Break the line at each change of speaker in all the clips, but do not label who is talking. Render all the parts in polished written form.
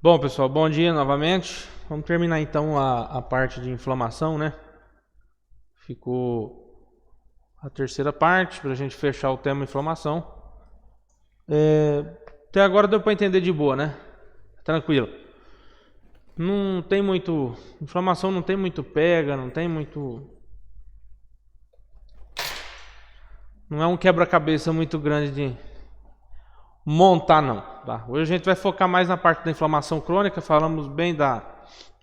Bom, pessoal, bom dia novamente. Vamos terminar então a parte de inflamação, né? Ficou a terceira parte para a gente fechar o tema inflamação. Até agora deu para entender de boa, né? Tranquilo. Não tem muito... Inflamação não tem muito pega, não tem muito... Não é um quebra-cabeça muito grande de montar, não. Tá? Hoje a gente vai focar mais na parte da inflamação crônica. Falamos bem da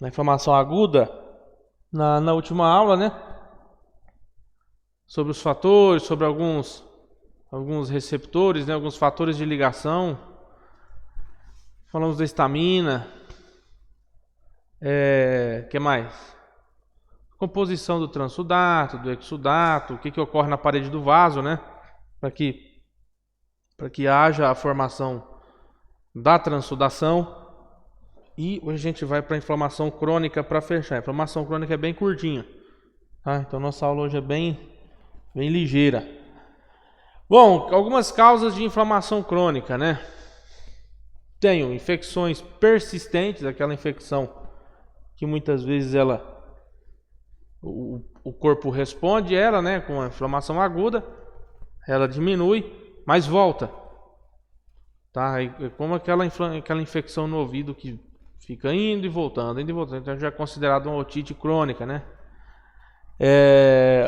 inflamação aguda na última aula, né? Sobre os fatores, sobre alguns receptores, né? Alguns fatores de ligação. Falamos da histamina. Que mais? Composição do transsudato, do exudato, o que ocorre na parede do vaso, né? Para que haja a formação da transsudação. E hoje a gente vai para a inflamação crônica para fechar. A inflamação crônica é bem curtinha, tá? Então nossa aula hoje é bem ligeira. Bom, algumas causas de inflamação crônica, né? Tenho infecções persistentes, aquela infecção que muitas vezes o corpo responde ela, né, com a inflamação aguda, ela diminui, mas volta, tá? É como aquela infecção no ouvido que fica indo e voltando, então já é considerado uma otite crônica, né?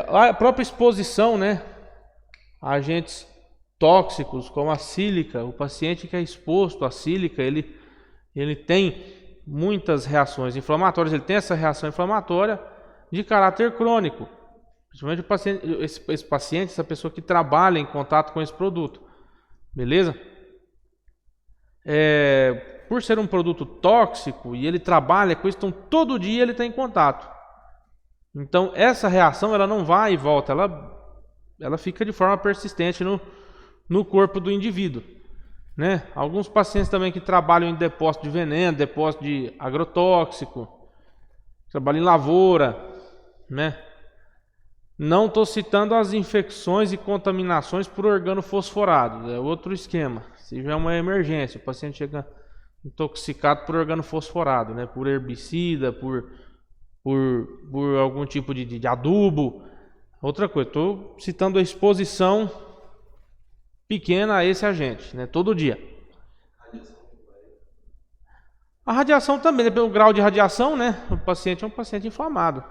A própria exposição, né, a agentes tóxicos como a sílica, o paciente que é exposto à sílica, ele tem muitas reações inflamatórias, ele tem essa reação inflamatória de caráter crônico, principalmente esse paciente, essa pessoa que trabalha em contato com esse produto, beleza? Por ser um produto tóxico e ele trabalha com isso, então todo dia ele está em contato. Então essa reação ela não vai e volta, ela fica de forma persistente no corpo do indivíduo, né? Alguns pacientes também que trabalham em depósito de veneno, depósito de agrotóxico, trabalham em lavoura, né? Não estou citando as infecções e contaminações por organofosforados, é outro esquema. Se já é uma emergência, o paciente chega intoxicado por organofosforado, né? Por herbicida, por algum tipo de adubo. Outra coisa, estou citando a exposição pequena a esse agente, né? Todo dia. A radiação também, depende do grau de radiação, né? O paciente é um paciente inflamado.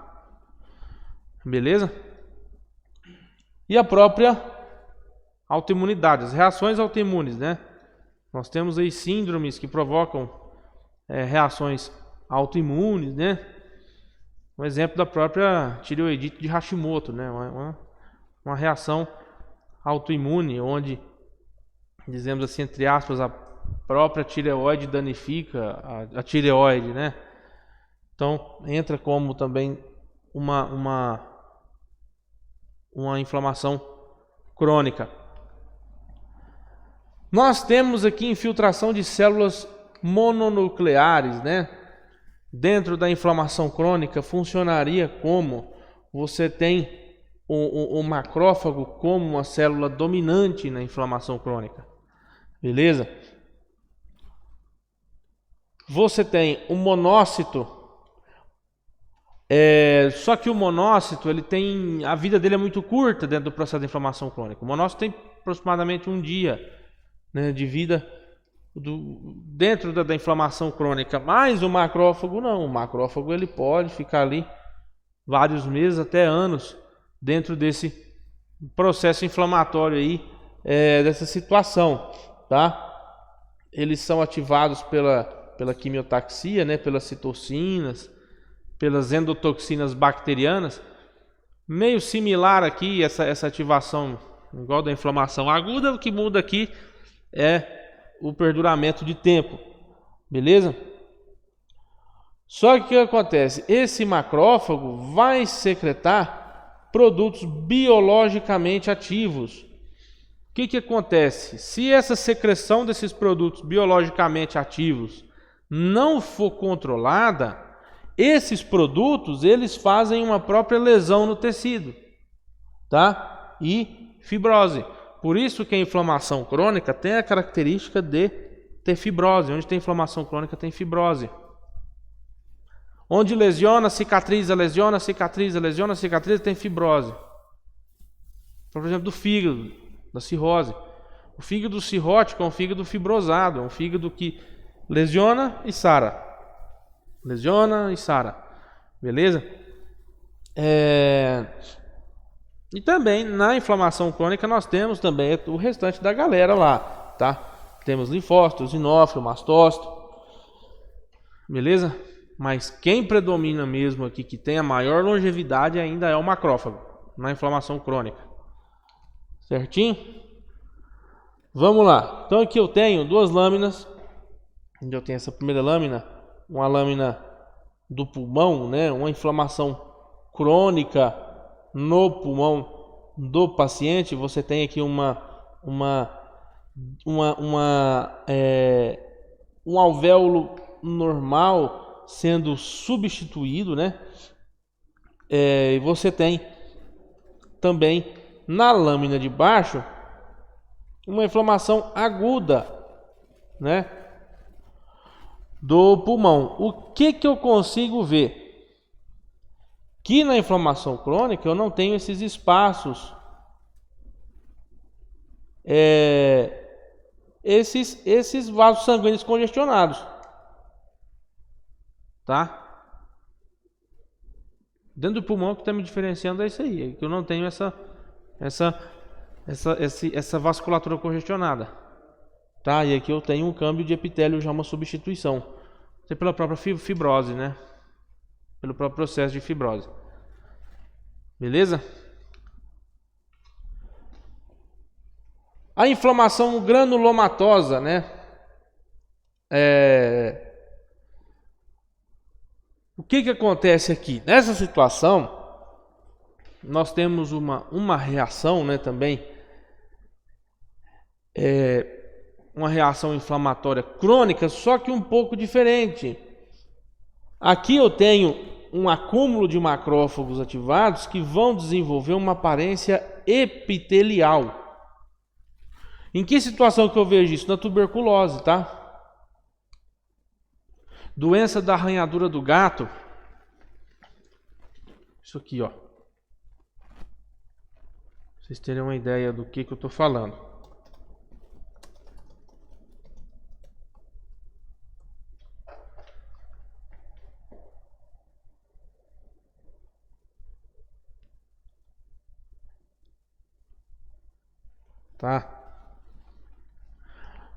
Beleza? E a própria autoimunidade, as reações autoimunes, né? Nós temos aí síndromes que provocam reações autoimunes, né? Um exemplo da própria tireoidite de Hashimoto, né? Uma reação autoimune, onde, dizemos assim, entre aspas, a própria tireoide danifica a tireoide, né? Então, entra como também uma inflamação crônica. Nós temos aqui infiltração de células mononucleares, né? Dentro da inflamação crônica funcionaria como você tem o macrófago como uma célula dominante na inflamação crônica, beleza? Você tem o monócito, só que o monócito a vida dele é muito curta dentro do processo de inflamação crônica. O monócito tem aproximadamente um dia, né, de vida dentro da inflamação crônica, mas o macrófago não. O macrófago ele pode ficar ali vários meses até anos dentro desse processo inflamatório aí, dessa situação, tá? Eles são ativados pela quimiotaxia, né, pelas citocinas, pelas endotoxinas bacterianas, meio similar aqui essa ativação igual da inflamação aguda. O que muda aqui é o perduramento de tempo, beleza? Só que o que acontece? Esse macrófago vai secretar produtos biologicamente ativos. O que acontece? Se essa secreção desses produtos biologicamente ativos não for controlada, esses produtos eles fazem uma própria lesão no tecido, tá? E fibrose. Por isso que a inflamação crônica tem a característica de ter fibrose. Onde tem inflamação crônica tem fibrose. Onde lesiona, cicatriza, lesiona, cicatriza, lesiona, cicatriza, tem fibrose. Por exemplo, do fígado, da cirrose. O fígado cirrótico é um fígado fibrosado, é um fígado que lesiona e sara. Lesiona e sara. Beleza? E também na inflamação crônica nós temos também o restante da galera lá, tá? Temos linfócito, eosinófilo, mastócito. Beleza? Mas quem predomina mesmo aqui, que tem a maior longevidade, ainda é o macrófago, na inflamação crônica. Certinho? Vamos lá. Então aqui eu tenho duas lâminas. Onde eu tenho essa primeira lâmina, uma lâmina do pulmão, né? Uma inflamação crônica no pulmão do paciente. Você tem aqui um alvéolo normal sendo substituído, né? E você tem também na lâmina de baixo uma inflamação aguda, né, do pulmão. O que eu consigo ver? Que na inflamação crônica eu não tenho esses espaços, esses vasos sanguíneos congestionados, tá? Dentro do pulmão, que está me diferenciando é isso aí, que eu não tenho essa vasculatura congestionada, tá? E aqui eu tenho um câmbio de epitélio, já uma substituição. Isso é pela própria fibrose, né? Pelo próprio processo de fibrose. Beleza? A inflamação granulomatosa, né? O que acontece aqui? Nessa situação, nós temos uma reação, né, também, uma reação inflamatória crônica, só que um pouco diferente. Aqui eu tenho um acúmulo de macrófagos ativados que vão desenvolver uma aparência epitelial. Em que situação que eu vejo isso? Na tuberculose, tá? Doença da arranhadura do gato. Isso aqui, ó. Pra vocês terem uma ideia do que eu tô falando. Tá?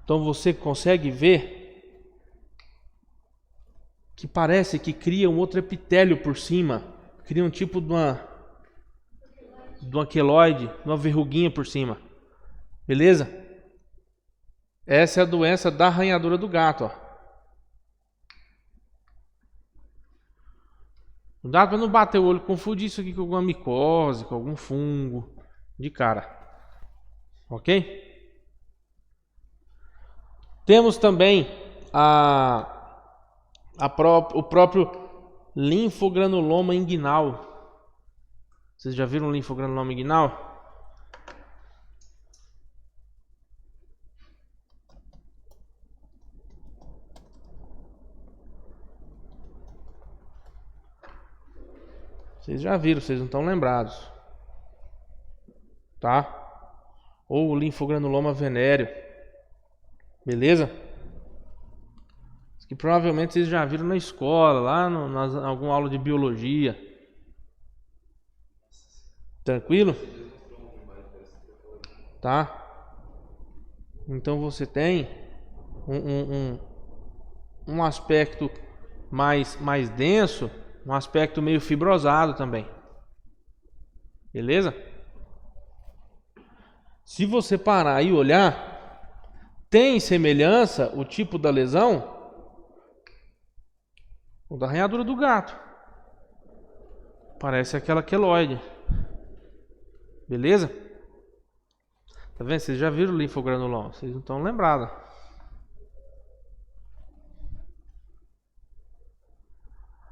Então você consegue ver que parece que cria um outro epitélio por cima, cria um tipo de uma queloide, de uma verruguinha por cima. Beleza? Essa é a doença da arranhadura do gato, ó. Não dá para não bater o olho, confundir isso aqui com alguma micose, com algum fungo de cara. Ok? Temos também o próprio linfogranuloma inguinal. Vocês já viram o linfogranuloma inguinal? Vocês já viram, vocês não estão lembrados, tá? Ou o linfogranuloma venéreo, beleza? Isso que provavelmente vocês já viram na escola, lá em alguma aula de biologia. Tranquilo? Tá? Então você tem um aspecto mais denso, um aspecto meio fibrosado também. Beleza? Se você parar e olhar, tem semelhança o tipo da lesão o da arranhadura do gato. Parece aquela queloide. Beleza? Tá vendo? Vocês já viram o linfogranuloma, vocês não estão lembrados.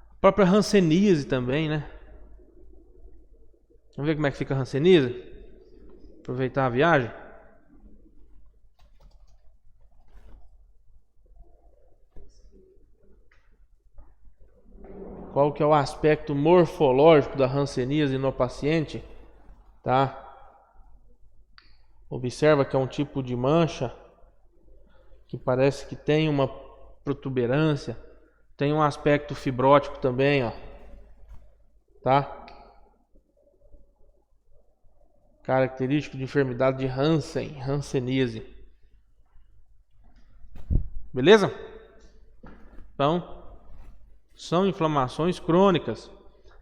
A própria hanseníase também, né? Vamos ver como é que fica a hanseníase? Aproveitar a viagem. qual que é o aspecto morfológico da hanseníase no paciente, tá? Observa que é um tipo de mancha que parece que tem uma protuberância, tem um aspecto fibrótico também, ó, tá? Característico de enfermidade de hanseníase. Beleza? Então, são inflamações crônicas.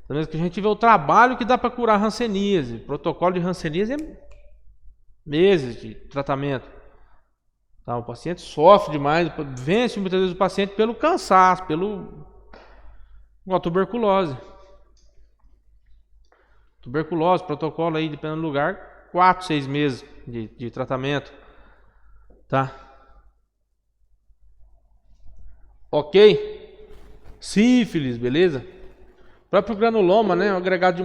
Também que a gente vê o trabalho que dá para curar hanseníase. O protocolo de hanseníase é meses de tratamento. Tá? O paciente sofre demais, vence muitas vezes o paciente pelo cansaço, igual tuberculose. Tuberculose, protocolo aí, dependendo do lugar, 4, 6 meses de tratamento. Tá? Ok? Sífilis, beleza? O próprio granuloma, né? Um agregado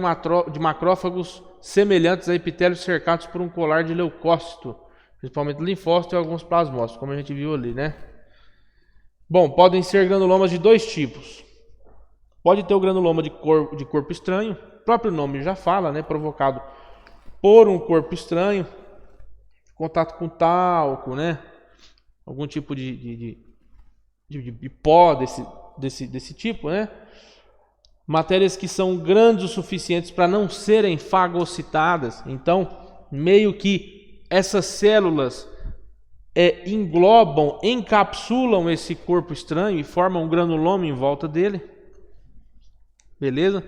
de macrófagos semelhantes a epitélios cercados por um colar de leucócito, principalmente linfócito e alguns plasmócitos, como a gente viu ali, né? Bom, podem ser granulomas de dois tipos. Pode ter o granuloma de corpo estranho, o próprio nome já fala, né? Provocado por um corpo estranho, contato com talco, né? Algum tipo de pó desse tipo, né? Matérias que são grandes o suficientes para não serem fagocitadas. Então, meio que essas células englobam, encapsulam esse corpo estranho e formam um granuloma em volta dele. Beleza?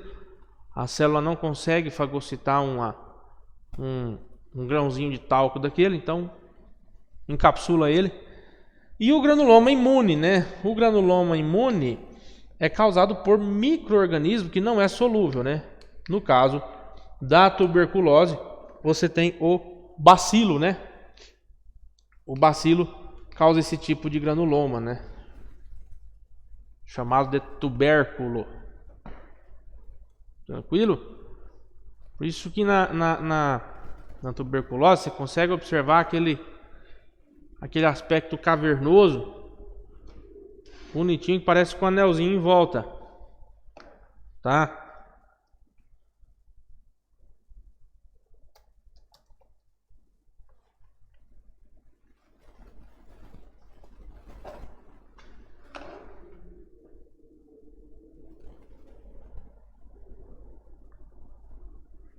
A célula não consegue fagocitar um grãozinho de talco daquele, então encapsula ele. E o granuloma imune, né? O granuloma imune é causado por micro-organismo que não é solúvel, né? No caso da tuberculose, você tem o bacilo, né? O bacilo causa esse tipo de granuloma, né? Chamado de tubérculo. Tranquilo? Por isso que na tuberculose você consegue observar aquele aspecto cavernoso, bonitinho, que parece com um anelzinho em volta, tá?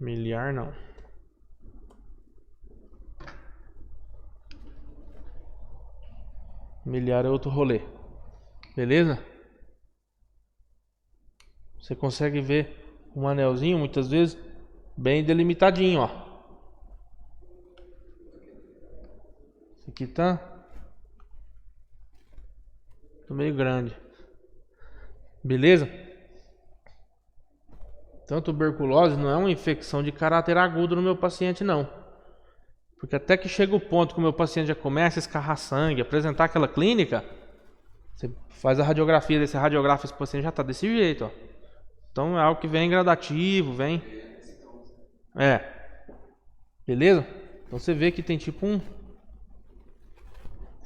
Miliar não. Miliar é outro rolê. Beleza? Você consegue ver um anelzinho, muitas vezes, bem delimitadinho, ó. Esse aqui tá meio grande. Beleza? Então, tuberculose não é uma infecção de caráter agudo no meu paciente, não. Porque até que chega o ponto que o meu paciente já começa a escarrar sangue, apresentar aquela clínica, você faz a radiografia desse radiógrafo, esse paciente já está desse jeito, ó. Então é algo que vem gradativo, vem... Beleza? Então você vê que tem tipo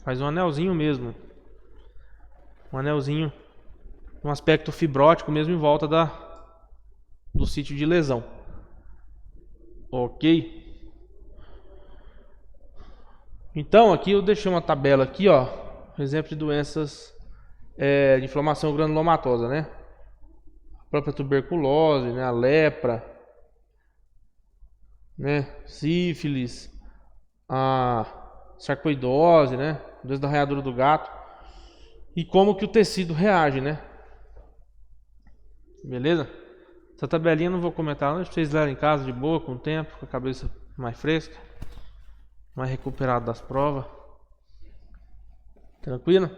faz um anelzinho mesmo. Um anelzinho, um aspecto fibrótico mesmo em volta do sítio de lesão. Ok? Então aqui eu deixei uma tabela aqui, ó. Exemplo de doenças de inflamação granulomatosa, né? A própria tuberculose, né? A lepra, né? Sífilis, a sarcoidose, né? Doença da arranhadura do gato. E como que o tecido reage, né? Beleza? Essa tabelinha eu não vou comentar, não. Vocês lerem em casa de boa, com o tempo, com a cabeça mais fresca, mais recuperado das provas. Tranquilo?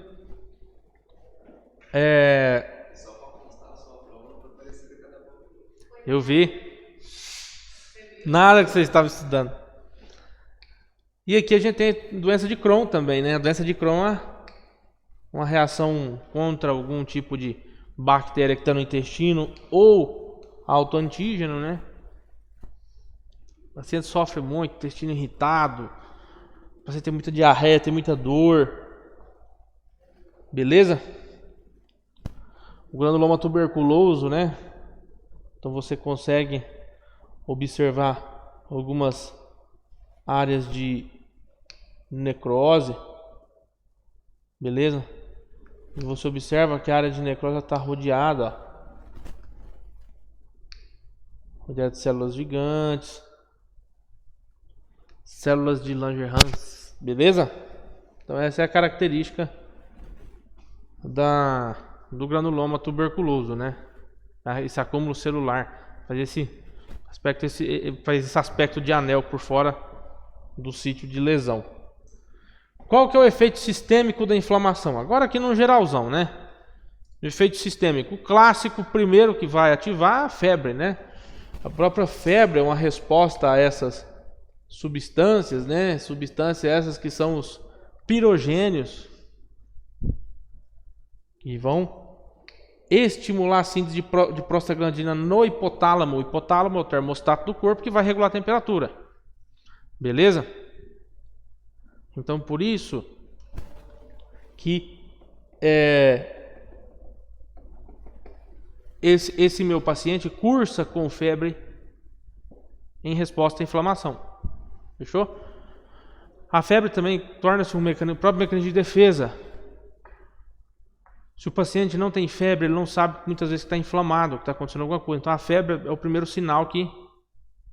Eu vi. Nada que você estava estudando. E aqui a gente tem doença de Crohn também, né? A doença de Crohn é uma reação contra algum tipo de bactéria que está no intestino ou autoantígeno, né? O paciente sofre muito, intestino irritado, o paciente tem muita diarreia, tem muita dor. Beleza? o granuloma tuberculoso, né? Então você consegue observar algumas áreas de necrose, beleza? E você observa que a área de necrose está rodeada, rodeada de células gigantes, células de Langerhans, beleza? Então essa é a característica do granuloma tuberculoso, né? Esse acúmulo celular faz esse aspecto de anel por fora do sítio de lesão. Qual que é o efeito sistêmico da inflamação? Agora aqui no geralzão, né? O efeito sistêmico, o clássico primeiro que vai ativar a febre, né? A própria febre é uma resposta a essas substâncias, né? Substâncias essas que são os pirogênios, que vão estimular a síntese de prostaglandina no hipotálamo. O hipotálamo é o termostato do corpo que vai regular a temperatura. Beleza? Então por isso que esse meu paciente cursa com febre em resposta à inflamação. Fechou? A febre também torna-se um próprio mecanismo de defesa. Se o paciente não tem febre, ele não sabe muitas vezes que está inflamado, que está acontecendo alguma coisa. Então a febre é o primeiro sinal que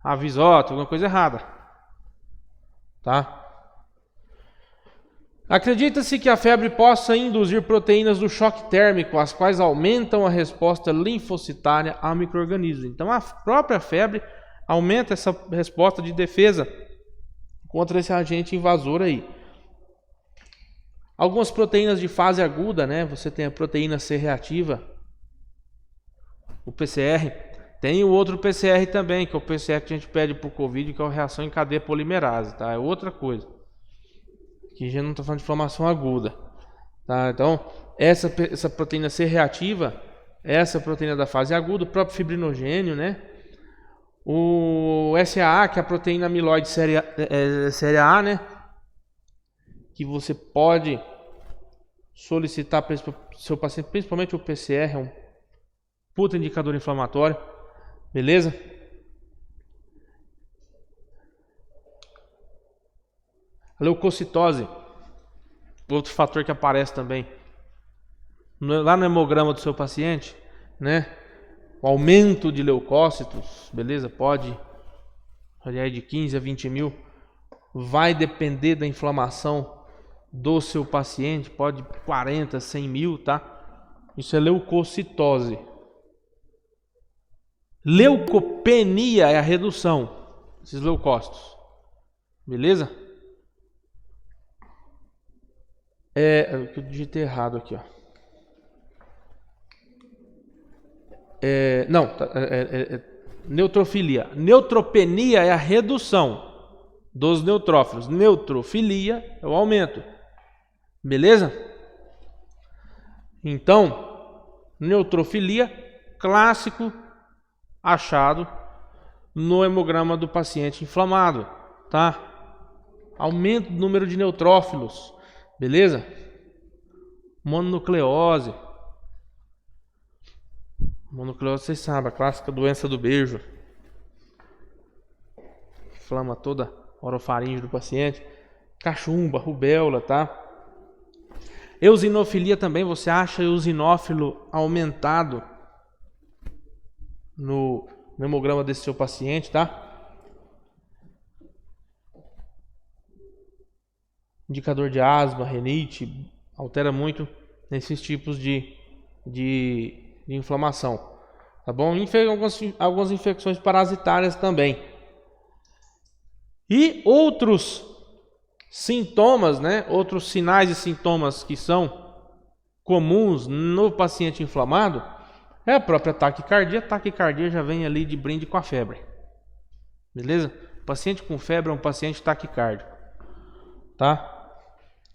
avisa, ó, tem alguma coisa errada. Tá? Acredita-se que a febre possa induzir proteínas do choque térmico, as quais aumentam a resposta linfocitária a micro-organismos. Então a própria febre aumenta essa resposta de defesa contra esse agente invasor aí. Algumas proteínas de fase aguda, né? Você tem a proteína C reativa, o PCR. Tem o outro PCR também, que é o PCR que a gente pede para o Covid, que é a reação em cadeia polimerase, tá? É outra coisa. Que já não está falando de inflamação aguda, tá? Então, essa proteína C reativa, essa proteína da fase aguda, o próprio fibrinogênio, né? O SAA, que é a proteína amiloide série A, né? Que você pode solicitar para o seu paciente, principalmente o PCR, é um puta indicador inflamatório, beleza? A leucocitose, outro fator que aparece também lá no hemograma do seu paciente, né? O aumento de leucócitos, beleza? Pode variar de 15 a 20 mil, vai depender da inflamação do seu paciente, pode 40, 100 mil, tá? Isso é leucocitose. Leucopenia é a redução desses leucócitos, beleza? Eu digitei errado aqui, ó. Neutrofilia. Neutropenia é a redução dos neutrófilos. Neutrofilia é o aumento. Beleza? Então, neutrofilia, clássico achado no hemograma do paciente inflamado, tá? Aumento do número de neutrófilos, beleza? Mononucleose. Mononucleose, vocês sabem, a clássica doença do beijo. Inflama toda a orofaringe do paciente. Cachumba, rubéola, tá? Eosinofilia também, você acha eosinófilo aumentado no hemograma desse seu paciente, tá? Indicador de asma, rinite, altera muito nesses tipos de inflamação, tá bom? Algumas infecções parasitárias também. E outros sintomas, né? Outros sinais e sintomas que são comuns no paciente inflamado é a própria taquicardia. A taquicardia já vem ali de brinde com a febre, beleza? O paciente com febre é um paciente taquicárdico, tá?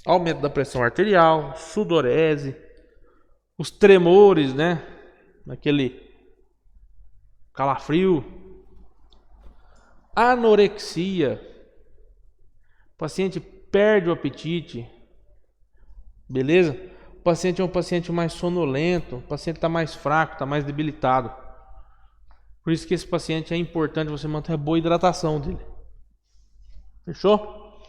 Aumento da pressão arterial, sudorese, os tremores, né? Aquele calafrio, anorexia, o paciente perde o apetite, beleza? O paciente é um paciente mais sonolento, o paciente está mais fraco, está mais debilitado. Por isso que esse paciente é importante você manter a boa hidratação dele. Fechou?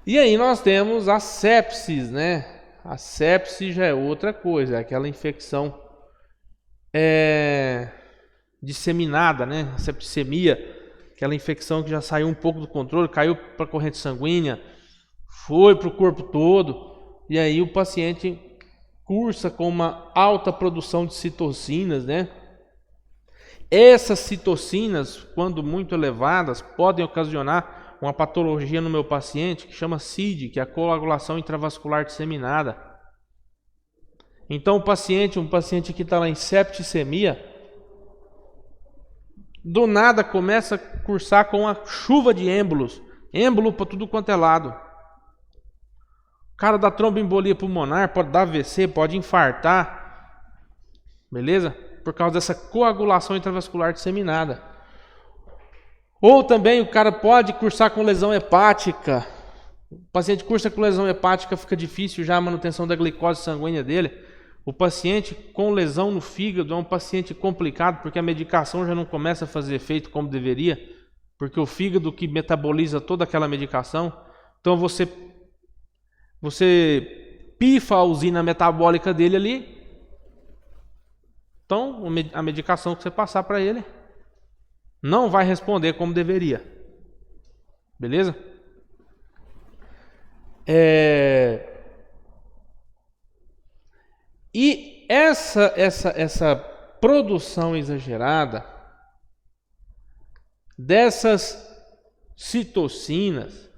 E aí nós temos a sepsis, né? A sepse já é outra coisa, é aquela infecção disseminada, né? A septicemia, aquela infecção que já saiu um pouco do controle, caiu para a corrente sanguínea, foi para o corpo todo, e aí o paciente cursa com uma alta produção de citocinas, né? Essas citocinas, quando muito elevadas, podem ocasionar uma patologia no meu paciente que chama CID, que é a coagulação intravascular disseminada. Então um paciente que está lá em septicemia, do nada começa a cursar com uma chuva de êmbolos, êmbolo para tudo quanto é lado. O cara dá tromboembolia pulmonar, pode dar AVC, pode infartar, beleza? Por causa dessa coagulação intravascular disseminada. Ou também o cara pode cursar com lesão hepática. O paciente cursa com lesão hepática, fica difícil já a manutenção da glicose sanguínea dele. O paciente com lesão no fígado é um paciente complicado, porque a medicação já não começa a fazer efeito como deveria, porque o fígado que metaboliza toda aquela medicação. Então você pifa a usina metabólica dele ali. Então a medicação que você passar para ele não vai responder como deveria. Beleza? E essa produção exagerada dessas citocinas,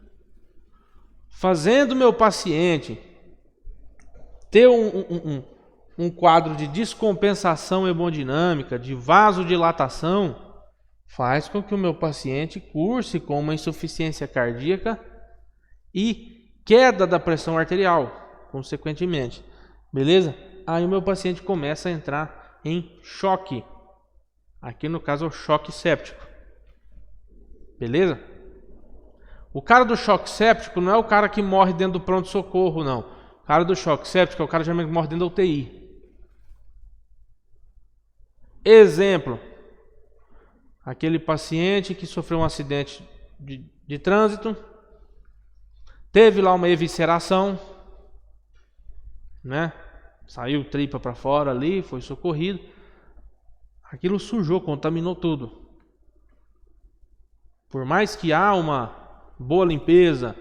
fazendo meu paciente ter um quadro de descompensação hemodinâmica, de vasodilatação, faz com que o meu paciente curse com uma insuficiência cardíaca e queda da pressão arterial, consequentemente. Beleza? Aí o meu paciente começa a entrar em choque. Aqui no caso é o choque séptico. Beleza? O cara do choque séptico não é o cara que morre dentro do pronto-socorro, não. O cara do choque séptico é o cara que geralmente morre dentro da UTI. Exemplo. Aquele paciente que sofreu um acidente de trânsito, teve lá uma evisceração, né? Saiu tripa para fora ali, foi socorrido. Aquilo sujou, contaminou tudo. Por mais que há uma boa limpeza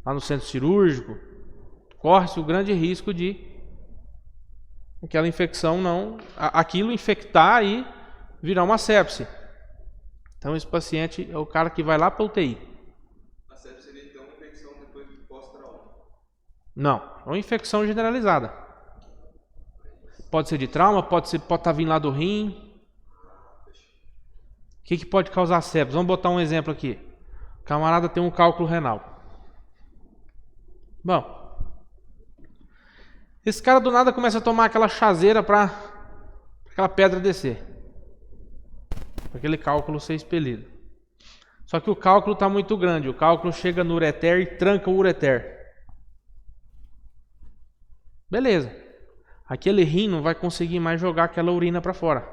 lá no centro cirúrgico, corre-se o grande risco de aquela infecção aquilo infectar e virar uma sepse. Então esse paciente é o cara que vai lá para a UTI.
A sepse seria então uma infecção depois do pós-trauma?
Não, é uma infecção generalizada. Pode ser de trauma, pode estar vindo lá do rim. O que pode causar sepse? Vamos botar um exemplo aqui. O camarada tem um cálculo renal. Bom, esse cara do nada começa a tomar aquela chazeira para aquela pedra descer. Aquele cálculo ser expelido. Só que o cálculo está muito grande. O cálculo chega no ureter e tranca o ureter. Beleza. Aquele rim não vai conseguir mais jogar aquela urina para fora.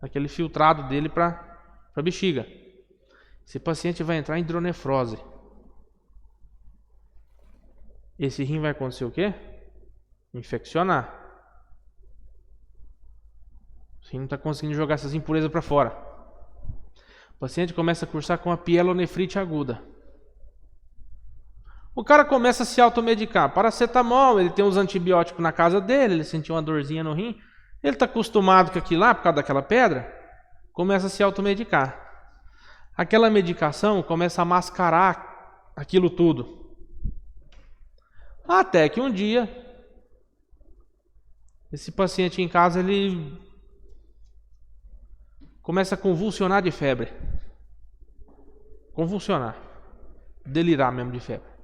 Aquele filtrado dele para a bexiga. Esse paciente vai entrar em hidronefrose. Esse rim vai acontecer o quê? Infeccionar. O rim não está conseguindo jogar essas impurezas para fora. O paciente começa a cursar com a pielonefrite aguda. O cara começa a se automedicar. Paracetamol, ele tem uns antibióticos na casa dele, ele sentiu uma dorzinha no rim. Ele está acostumado com aquilo lá, por causa daquela pedra, começa a se automedicar. Aquela medicação começa a mascarar aquilo tudo. Até que um dia, esse paciente em casa, ele começa a convulsionar de febre. Convulsionar. Delirar mesmo de febre.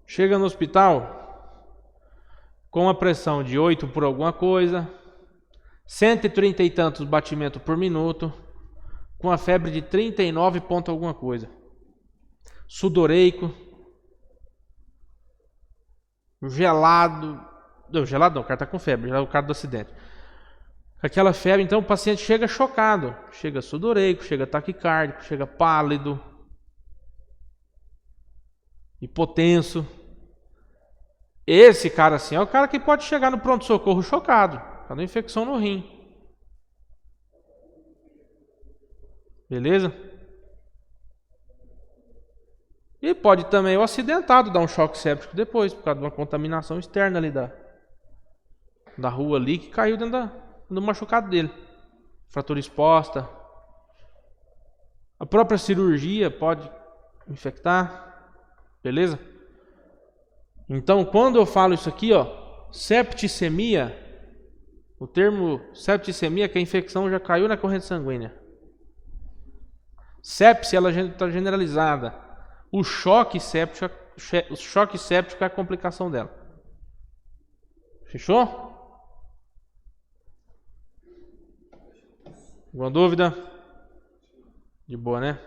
Chega no hospital com uma pressão de 8 por alguma coisa, 130 e tantos batimentos por minuto, com a febre de 39 ponto alguma coisa. Sudoreico. gelado. Não, gelado não, o cara tá com febre, o cara do acidente. Com aquela febre, então o paciente chega chocado. Chega sudoreico, chega taquicárdico, chega pálido, hipotenso. Esse cara assim é o cara que pode chegar no pronto-socorro chocado, por causa da infecção no rim. Beleza? E pode também o acidentado dar um choque séptico depois, por causa de uma contaminação externa ali da rua ali, que caiu dentro do machucado dele. Fratura exposta. A própria cirurgia pode infectar. Beleza? Então, quando eu falo isso aqui, ó, septicemia, o termo septicemia é que a infecção já caiu na corrente sanguínea. Sepse, ela está generalizada. O choque séptico é a complicação dela. Fechou? Alguma dúvida? De boa, né?